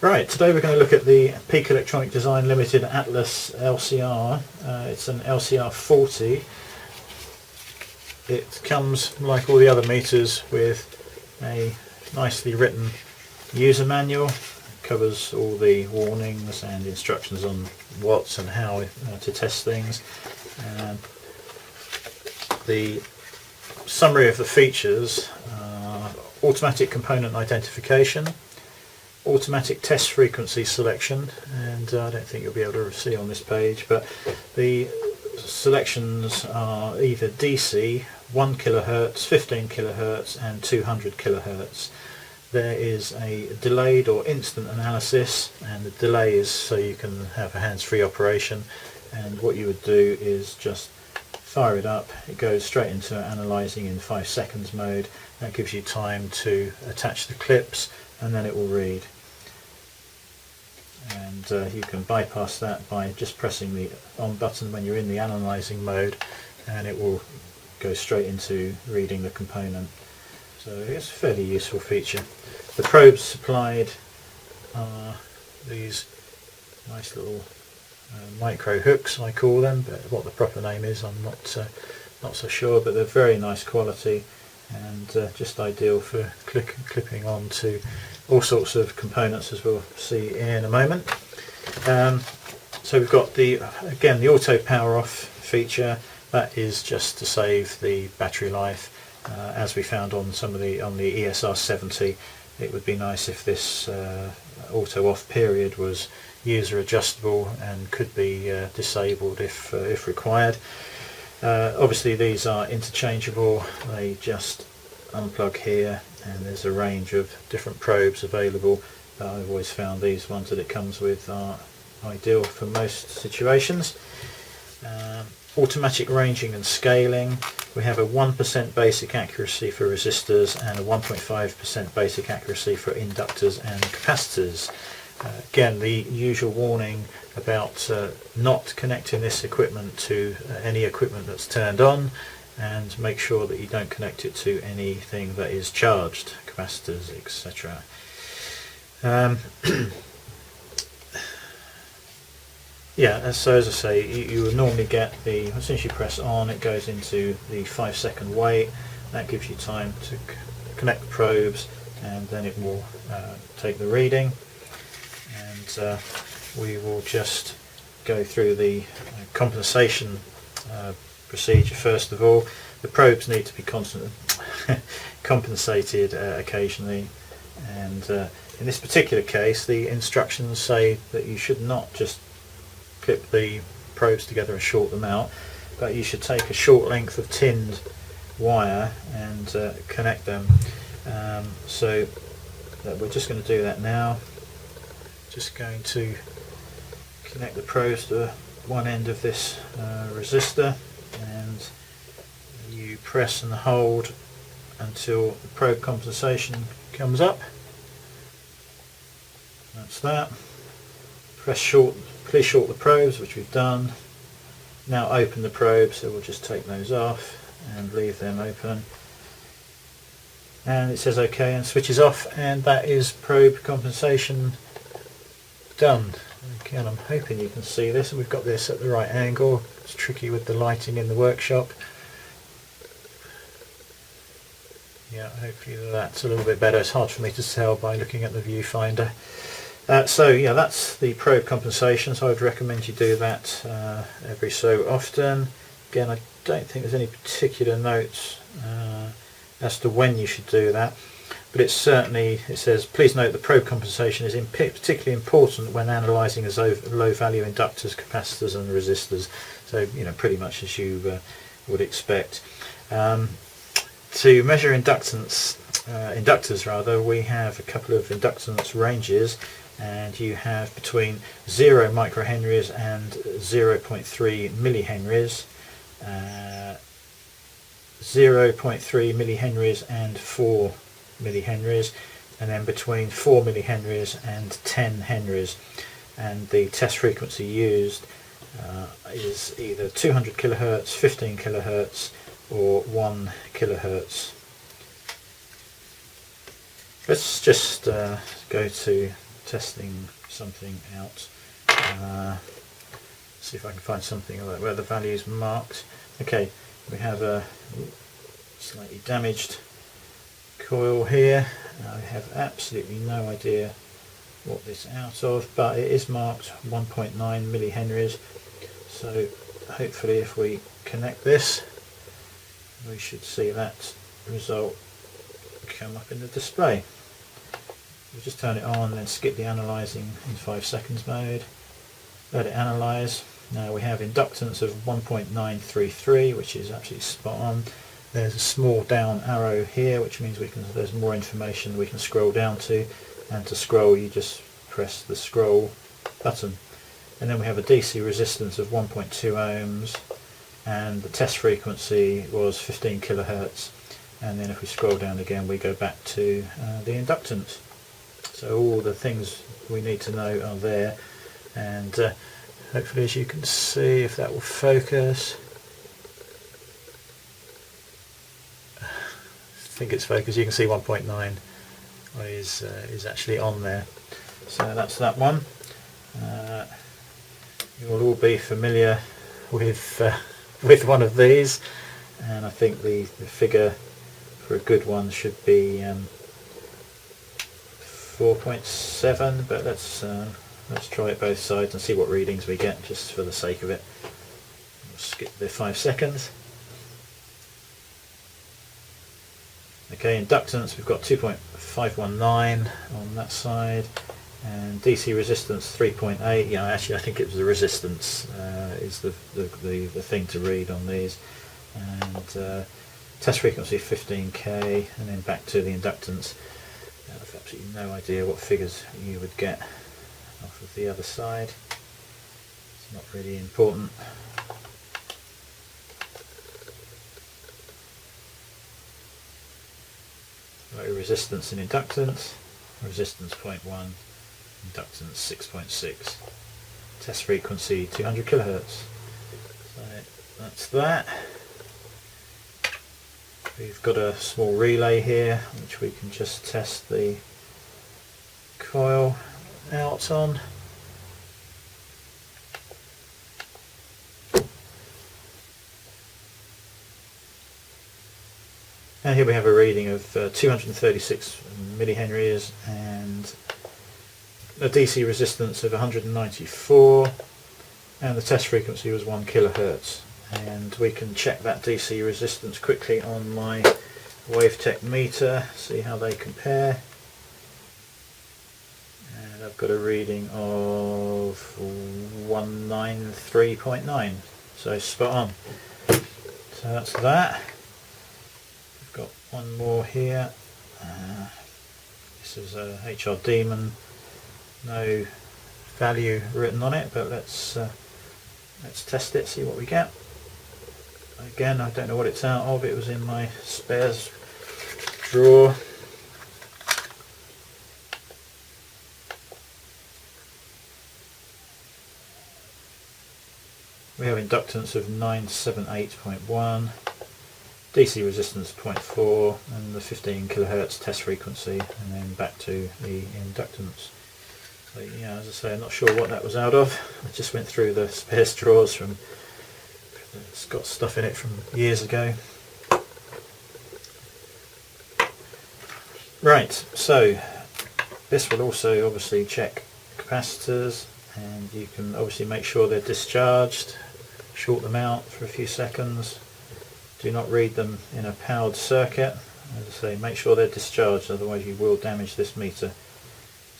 Right, today we're going to look at the Peak Electronic Design Limited Atlas LCR. It's an LCR40. It comes, like all the other meters, with a nicely written user manual. It covers all the warnings and instructions on what and how to test things. And the summary of the features are automatic component identification, automatic test frequency selection, and I don't think you'll be able to see on this page, but the selections are either DC, 1 kHz, 15 kHz and 200 kHz. There is a delayed or instant analysis, and the delay is so you can have a hands-free operation, and what you would do is just fire it up. It goes straight into analysing in 5 seconds mode. That gives you time to attach the clips, and then it will read. And you can bypass that by just pressing the on button when you're in the analysing mode, and it will go straight into reading the component. So it's a fairly useful feature. The probes supplied are these nice little micro hooks, I call them, but what the proper name is I'm not so sure, but they're very nice quality and just ideal for clipping on to all sorts of components, as we'll see in a moment. So we've got again the auto power off feature. That is just to save the battery life, as we found on on the ESR40. It would be nice if this auto off period was user adjustable and could be disabled if required. Obviously these are interchangeable. They just unplug here, and there's a range of different probes available. I've always found these ones that it comes with are ideal for most situations. Automatic ranging and scaling. We have a 1% basic accuracy for resistors and a 1.5% basic accuracy for inductors and capacitors. Again, the usual warning about not connecting this equipment to any equipment that's turned on, and make sure that you don't connect it to anything that is charged, capacitors, etc. Yeah, so as I say, you will normally get as soon as you press on, it goes into the 5-second wait. That gives you time to connect the probes, and then it will take the reading. And we will just go through the compensation procedure first of all. The probes need to be compensated occasionally, and in this particular case the instructions say that you should not just clip the probes together and short them out, but you should take a short length of tinned wire and connect them. So we're just going to do that now. Just going to connect the probes to one end of this resistor, and you press and hold until the probe compensation comes up. That's that. Please short the probes, which we've done. Now open the probes, so we'll just take those off and leave them open. And it says OK and switches off, and that is probe compensation done. Again, I'm hoping you can see this, and we've got this at the right angle. It's tricky with the lighting in the workshop. Yeah, hopefully that's a little bit better. It's hard for me to tell by looking at the viewfinder. So yeah, that's the probe compensation, so I would recommend you do that every so often. Again, I don't think there's any particular notes as to when you should do that, but it says, please note the probe compensation is particularly important when analysing low value inductors, capacitors and resistors. So, you know, pretty much as you would expect. To measure inductors rather, we have a couple of inductance ranges, and you have between 0 microhenries and 0.3 millihenries, 0.3 millihenries and 4 millihenries, and then between 4 millihenries and 10 henries. And the test frequency used is either 200 kilohertz, 15 kilohertz or 1 kilohertz. Let's just go to testing something out. See if I can find something where the value is marked. Okay, we have a slightly damaged coil here. I have absolutely no idea what this is out of, but it is marked 1.9 millihenries, so hopefully if we connect this we should see that result come up in the display. We'll just turn it on, then skip the analysing in 5 seconds mode, let it analyse. Now we have inductance of 1.933, which is absolutely spot on. There's a small down arrow here, which means there's more information we can scroll down to, and to scroll you just press the scroll button. And then we have a DC resistance of 1.2 ohms, and the test frequency was 15 kilohertz. And then if we scroll down again we go back to the inductance. So all the things we need to know are there, and hopefully, as you can see, if that will focus. I think it's focused. You can see 1.9 is actually on there. So that's that one. You will all be familiar with one of these, and I think the figure for a good one should be 4.7. But let's try it both sides and see what readings we get, just for the sake of it. We'll skip the 5 seconds. Okay, inductance, we've got 2.519 on that side, and DC resistance 3.8. Yeah, actually I think it was the resistance is the thing to read on these. And test frequency 15k, and then back to the inductance. I have absolutely no idea what figures you would get off of the other side. It's not really important. Right, resistance and inductance. Resistance 0.1, inductance 6.6. Test frequency 200 kilohertz. So that's that. We've got a small relay here which we can just test the coil out on. And here we have a reading of 236 millihenries and a DC resistance of 194, and the test frequency was 1 kilohertz. And we can check that DC resistance quickly on my WaveTech meter, see how they compare. And I've got a reading of 193.9, so spot on. So that's that. We've got one more here. This is a HR Demon, no value written on it, but let's test it, see what we get. Again, I don't know what it's out of. It was in my spares drawer. We have inductance of 978.1, DC resistance 0.4, and the 15 kilohertz test frequency, and then back to the inductance. So yeah, as I say, I'm not sure what that was out of. I just went through the spares drawers from. It's got stuff in it from years ago. Right, so this will also obviously check capacitors, and you can obviously make sure they're discharged, short them out for a few seconds. Do not read them in a powered circuit. As I say, make sure they're discharged, otherwise you will damage this meter.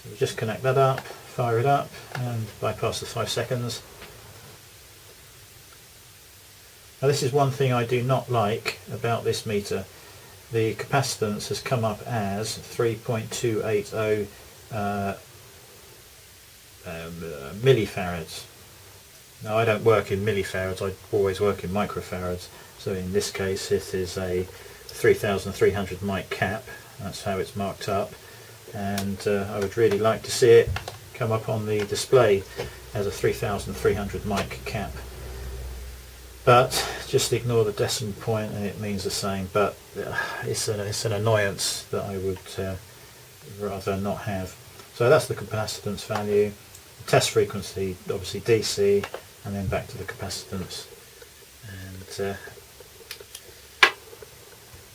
So we just connect that up, fire it up, and bypass the 5 seconds. Now this is one thing I do not like about this meter. The capacitance has come up as 3.280 millifarads. Now I don't work in millifarads, I always work in microfarads. So in this case it is a 3300 mic cap, that's how it's marked up. And I would really like to see it come up on the display as a 3300 mic cap. But just ignore the decimal point and it means the same, but it's an annoyance that I would rather not have. So that's the capacitance value. The test frequency, obviously DC, and then back to the capacitance. And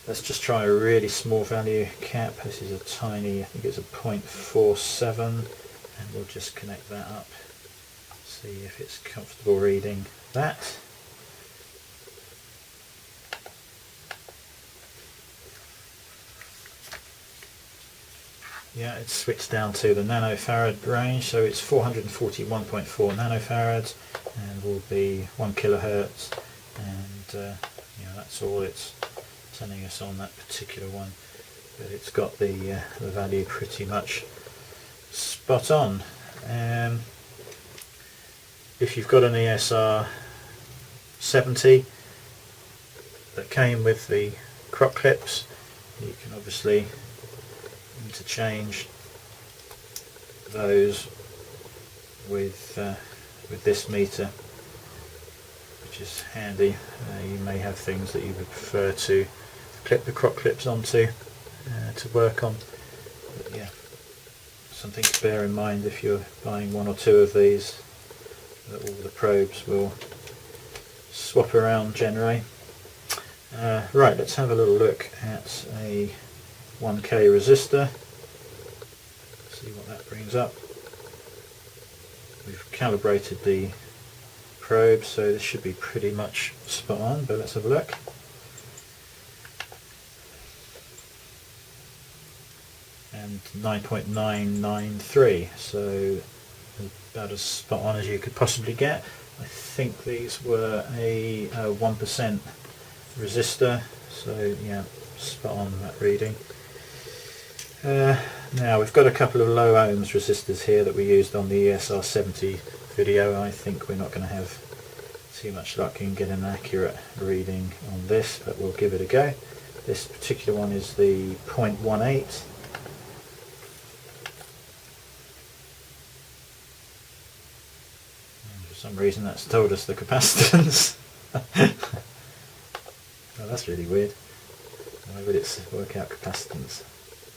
let's just try a really small value cap. This is a tiny, I think it's a 0.47, and we'll just connect that up, see if it's comfortable reading that. Yeah, it's switched down to the nanofarad range, so it's 441.4 nanofarads and will be 1 kilohertz, and that's all it's telling us on that particular one. But it's got the value pretty much spot on. If you've got an ESR40 that came with the crock clips, you can obviously interchange those with this meter, which is handy. You may have things that you would prefer to clip the crock clips onto to work on, but yeah, something to bear in mind if you're buying one or two of these, that all the probes will swap around generally. Right, let's have a little look at a 1K resistor, see what that brings up. We've calibrated the probe, so this should be pretty much spot on, but let's have a look. And 9.993, so about as spot on as you could possibly get. I think these were a 1% resistor, so yeah, spot on that reading. Now we've got a couple of low ohms resistors here that we used on the ESR70 video. I think we're not going to have too much luck in getting an accurate reading on this, but we'll give it a go. This particular one is the 0.18. For some reason that's told us the capacitance. Oh, that's really weird. Why would it work out capacitance?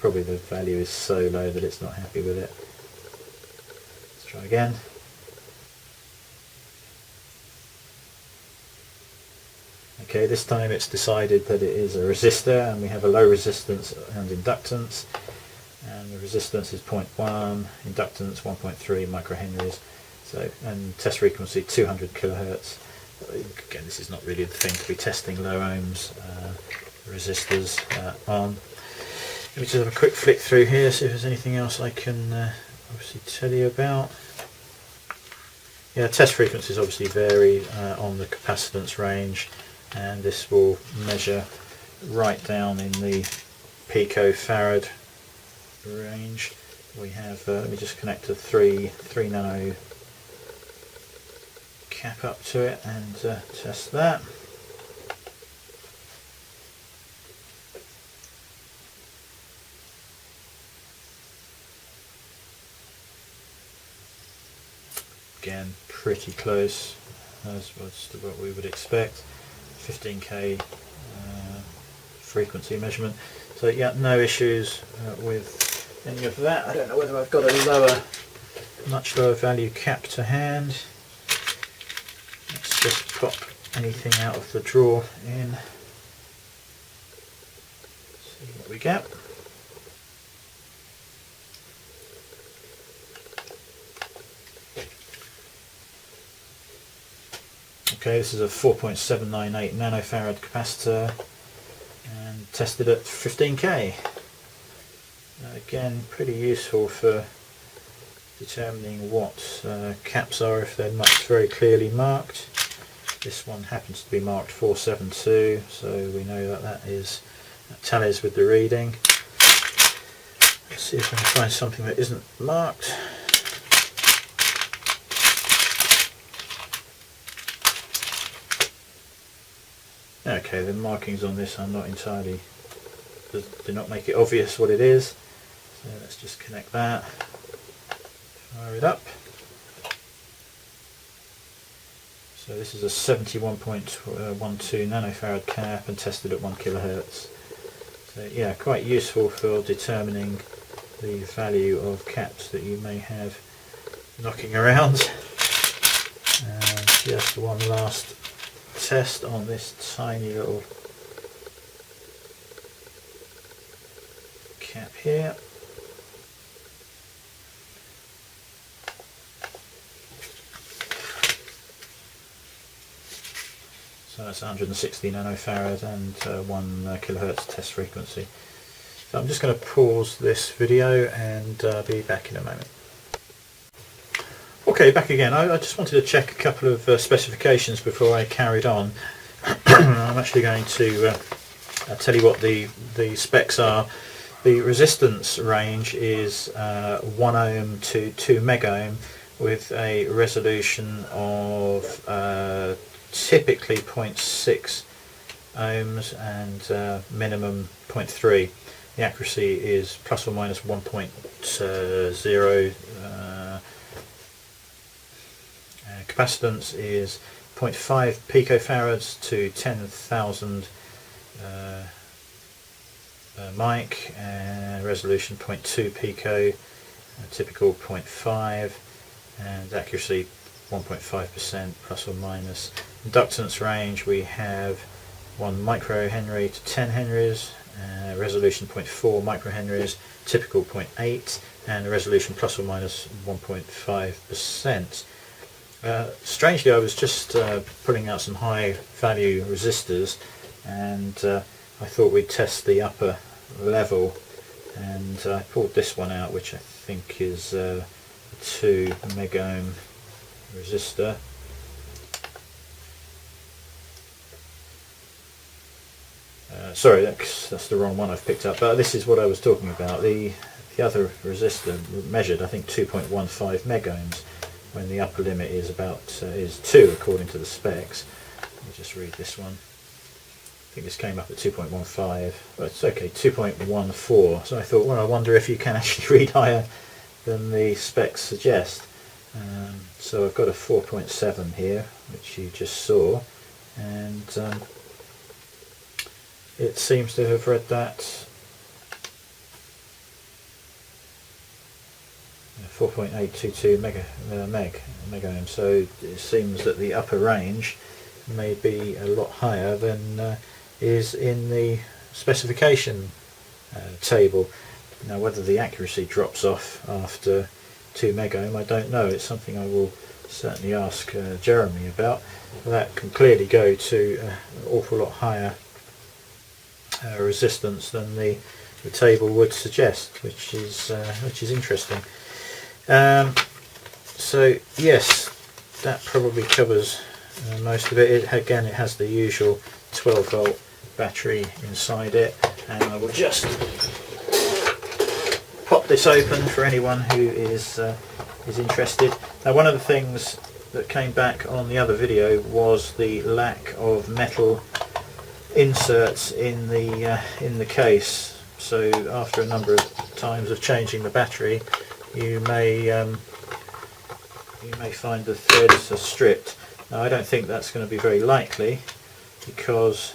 Probably the value is so low that it's not happy with it. Let's try again. Okay, this time it's decided that it is a resistor, and we have a low resistance and inductance, and the resistance is 0.1, inductance 1.3 microhenries, so, and test frequency 200 kilohertz. Again, this is not really the thing to be testing low ohms resistors on. Let me just have a quick flick through here, see if there's anything else I can obviously tell you about. Yeah, test frequencies obviously vary on the capacitance range, and this will measure right down in the picofarad range. We have, let me just connect a 3 nano cap up to it and test that. Again, pretty close as to what we would expect. 15k frequency measurement. So yeah, no issues with any of that. I don't know whether I've got a much lower value cap to hand. Let's just pop anything out of the drawer in. See what we get. Okay, this is a 4.798 nanofarad capacitor and tested at 15k. Again, pretty useful for determining what caps are if they're not very clearly marked. This one happens to be marked 472, so we know that that tallies with the reading. Let's see if I can find something that isn't marked. Okay, the markings on this are not entirely, do not make it obvious what it is, so let's just connect that, fire it up. So this is a 71.12 nanofarad cap and tested at 1 kilohertz. So yeah, quite useful for determining the value of caps that you may have knocking around. And just one last test on this tiny little cap here. So that's 160 nanofarad and 1 kilohertz test frequency. So I'm just going to pause this video and be back in a moment. Okay, back again. I just wanted to check a couple of specifications before I carried on. I'm actually going to tell you what the specs are. The resistance range is 1 ohm to 2 mega ohm with a resolution of typically 0.6 ohms and minimum 0.3. The accuracy is plus or minus 1.0. Capacitance is 0.5 picofarads to 10,000 mic, and resolution 0.2 pico, typical 0.5, and accuracy 1.5% plus or minus. Inductance range, we have 1 microhenry to 10 henries, resolution 0.4 microhenries, typical 0.8, and resolution plus or minus 1.5%. Strangely, I was just pulling out some high value resistors, and I thought we'd test the upper level, and I pulled this one out, which I think is a 2 mega ohm resistor. Sorry, that's the wrong one I've picked up, but this is what I was talking about. The other resistor measured, I think, 2.15 mega ohms, when the upper limit is about is 2 according to the specs. Let me just read this one. I think this came up at 2.15, but it's okay, 2.14. So I thought, well, I wonder if you can actually read higher than the specs suggest. So I've got a 4.7 here, which you just saw, and it seems to have read that 4.822 mega ohm. So it seems that the upper range may be a lot higher than is in the specification table. Now, whether the accuracy drops off after 2 mega ohm, I don't know. It's something I will certainly ask Jeremy about. That can clearly go to an awful lot higher resistance than the table would suggest, which is interesting. So yes, that probably covers most of it. Again, it has the usual 12 volt battery inside it, and I will just pop this open for anyone who is interested. Now, one of the things that came back on the other video was the lack of metal inserts in the case. So after a number of times of changing the battery, you may find the threads are stripped. Now, I don't think that's going to be very likely, because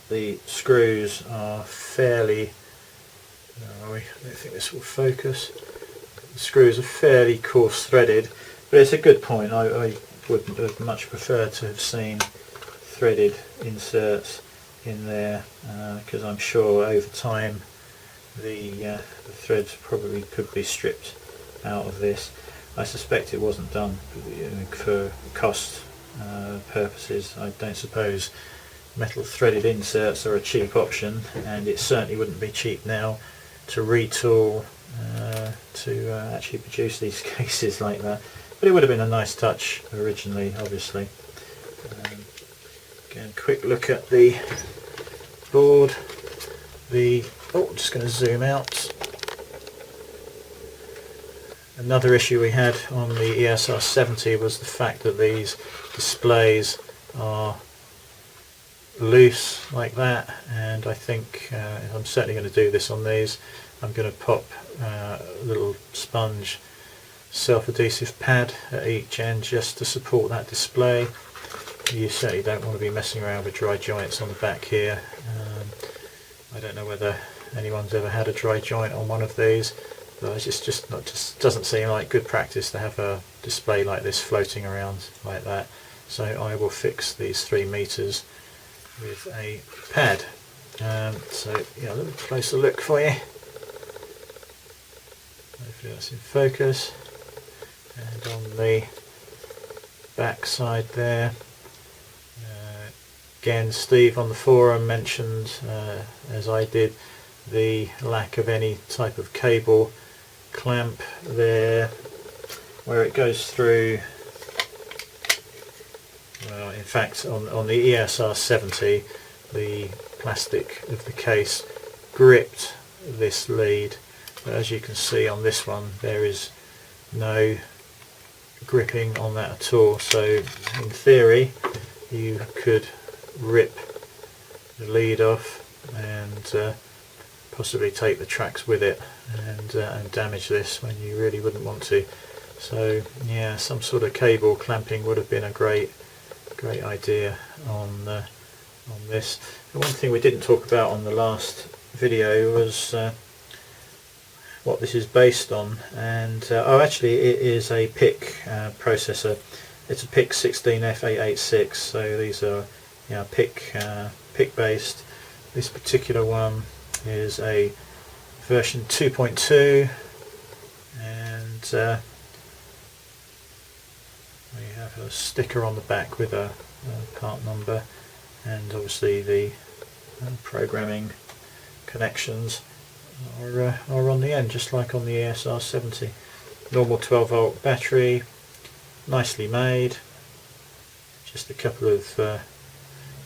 the screws are fairly, I don't think this will focus. The screws are fairly coarse threaded, but it's a good point. I would have much preferred to have seen threaded inserts in there, because I'm sure over time the threads probably could be stripped out of this. I suspect it wasn't done for cost purposes. I don't suppose metal threaded inserts are a cheap option, and it certainly wouldn't be cheap now to retool to actually produce these cases like that. But it would have been a nice touch originally, obviously. Again, quick look at the board. I'm just going to zoom out. Another issue we had on the ESR40 was the fact that these displays are loose like that, and I think I'm certainly going to do this on these. I'm going to pop a little sponge self-adhesive pad at each end just to support that display. You certainly don't want to be messing around with dry joints on the back here. I don't know whether anyone's ever had a dry joint on one of these, But it's just doesn't seem like good practice to have a display like this floating around like that. So I will fix these 3 meters with a pad. So yeah, a little closer look for you. Hopefully that's in focus. And on the back side there, again Steve on the forum mentioned, as I did, the lack of any type of cable clamp there where it goes through. Well, in fact on the ESR40 the plastic of the case gripped this lead, but as you can see on this one there is no gripping on that at all. So in theory you could rip the lead off and possibly take the tracks with it and damage this when you really wouldn't want to. So yeah, some sort of cable clamping would have been a great idea on this. The one thing we didn't talk about on the last video was what this is based on, and oh, actually it is a PIC processor. It's a PIC 16F886, so these are PIC based. This particular one is a version 2.2, and we have a sticker on the back with a part number, and obviously the programming connections are on the end, just like on the ESR40. Normal 12 volt battery, nicely made. Just a couple of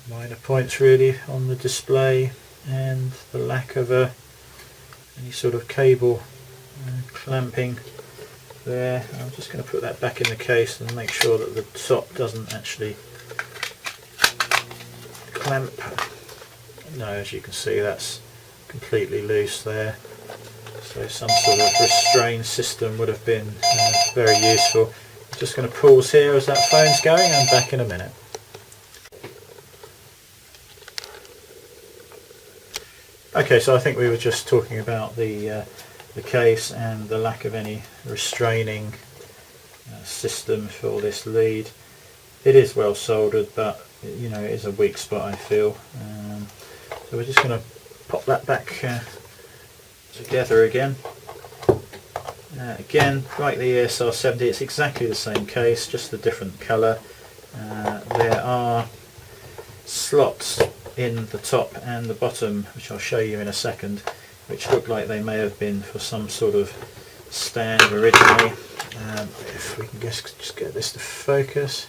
minor points really on the display, and the lack of any sort of cable clamping there. I'm just going to put that back in the case and make sure that the top doesn't actually clamp. No, as you can see that's completely loose there, so some sort of restraint system would have been very useful. I'm just going to pause here as that phone's going. I'm back in a minute. Okay, so I think we were just talking about the case and the lack of any restraining system for this lead. It is well soldered, but you know, it is a weak spot, I feel. So we're just going to pop that back together again. Again, like the ESR40, it's exactly the same case, just a different colour. There are slots in the top and the bottom, which I'll show you in a second, which look like they may have been for some sort of stand originally. If we can just get this to focus.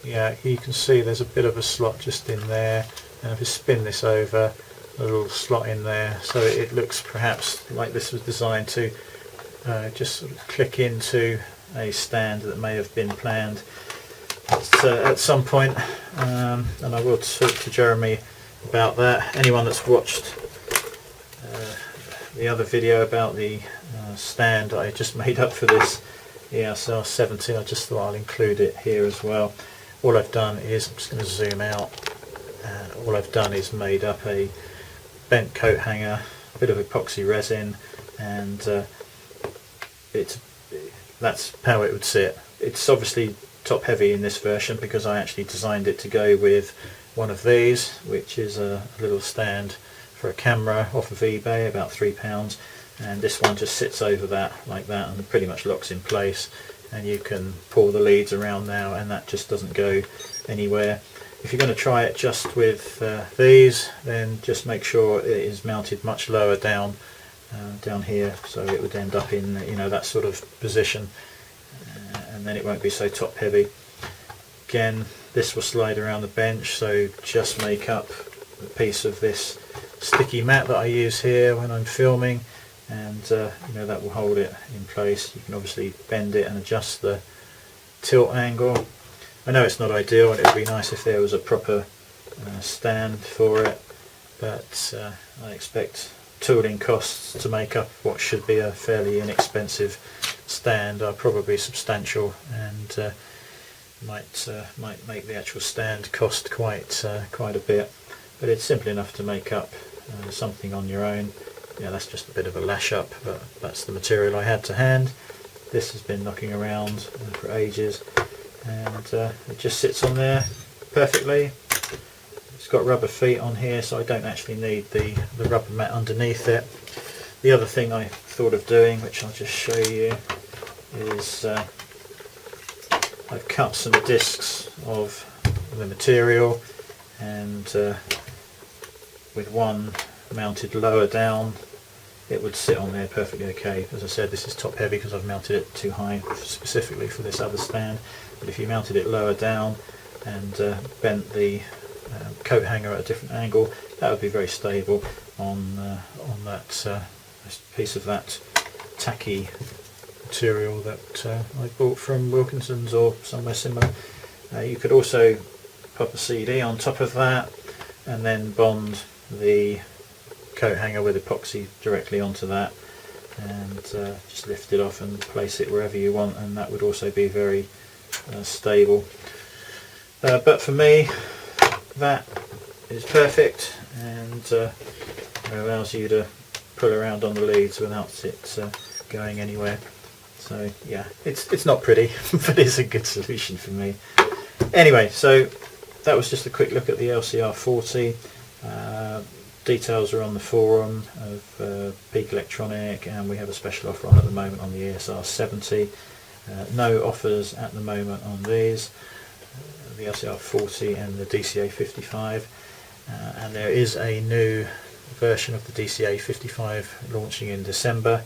Yeah, you can see there's a bit of a slot just in there, and if you spin this over, a little slot in there, so it looks perhaps like this was designed to just sort of click into a stand that may have been planned at some point, and I will talk to Jeremy about that. Anyone that's watched the other video about the stand I just made up for this ESR40, I just thought I'll include it here as well. All I've done is, I'm just going to zoom out, all I've done is made up a bent coat hanger, a bit of epoxy resin, and that's how it would sit. It's obviously top heavy in this version because I actually designed it to go with one of these, which is a little stand for a camera off of eBay, about £3, and this one just sits over that like that and pretty much locks in place, and you can pull the leads around now and that just doesn't go anywhere. If you're going to try it just with these, then just make sure it is mounted much lower down here, so it would end up in, you know, that sort of position, and then it won't be so top heavy. Again, this will slide around the bench, so just make up a piece of this sticky mat that I use here when I'm filming, and you know, that will hold it in place. You can obviously bend it and adjust the tilt angle. I know it's not ideal, and it would be nice if there was a proper stand for it, but I expect tooling costs to make up what should be a fairly inexpensive stand are probably substantial, and might make the actual stand cost quite a bit, but it's simple enough to make up something on your own. yeah, that's just a bit of a lash up, but that's the material I had to hand. This has been knocking around for ages, and it just sits on there perfectly. It's got rubber feet on here, so I don't actually need the rubber mat underneath it. The other thing I thought of doing, which I'll just show you, is I've cut some discs of the material, and with one mounted lower down, it would sit on there perfectly okay. As I said, this is top heavy because I've mounted it too high specifically for this other stand, but if you mounted it lower down and bent the coat hanger at a different angle, that would be very stable on that piece of that tacky material that I bought from Wilkinson's or somewhere similar. You could also pop a CD on top of that and then bond the coat hanger with epoxy directly onto that, and just lift it off and place it wherever you want, and that would also be very stable. But for me, that is perfect, and it allows you to pull around on the leads without it going anywhere. So yeah, it's not pretty, but it's a good solution for me. Anyway, so that was just a quick look at the LCR40. Details are on the forum of Peak Electronic, and we have a special offer on at the moment on the ESR70. No offers at the moment on these, the LCR40 and the DCA55, and there is a new version of the DCA55 launching in December,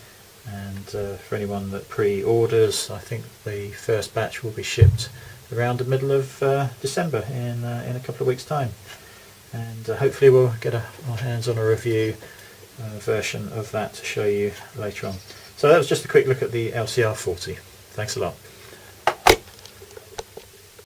and for anyone that pre-orders, I think the first batch will be shipped around the middle of December in a couple of weeks' time, and hopefully we'll get our hands on a review version of that to show you later on. So that was just a quick look at the LCR40. Thanks a lot.